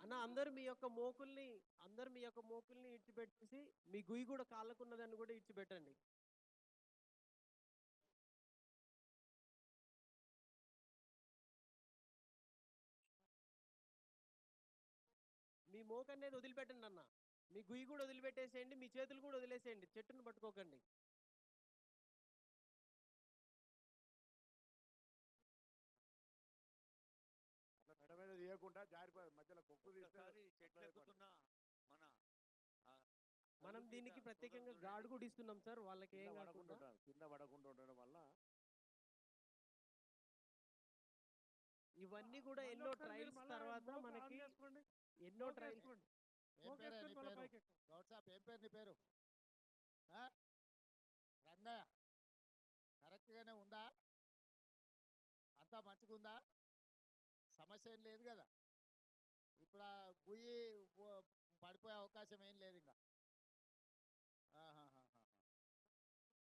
అన్న అందరు మీ యొక్క మోకుల్ని ఇడిచిపెట్టేసి మీ గుయ్యి కూడా కాళ్ళకున్నదని కూడా ఇడిచిపెట్టండి. మీ మోక అనేది వదిలిపెట్టండి అన్న. మీ గుయ్యి కూడా వదిలిపెట్టేసేయండి, మీ చేతులు కూడా వదిలేసేయండి, చెట్టును పట్టుకోకండి. అట్లా మెడ మీద తీయకుండా జారిపోయి మధ్యలో కొప్పు తీస్తే మనం దీనికి ప్రత్యేకంగా గాడు కూడా ఇస్తున్నాం సార్, వాళ్ళకి ఏం కాకుండా. కింద పడకుండా ఉండడం వల్ల ఇవన్నీ కూడా ఎన్నో ట్రయల్స్ తర్వాత మనకి ఎన్నో ట్రయల్స్. ఏం పేరు నీ పేరు? గౌడ్ సాబ్ ఏం పేరు నీ పేరు? రంగయ్య. కరెక్ట్గానే ఉందా? అంతా మంచిగుందా? సమస్య ఏం లేదు కదా? ఇప్పుడు ఆ గుయ్యి పడిపోయే అవకాశం ఏం లేదు ఇంకా.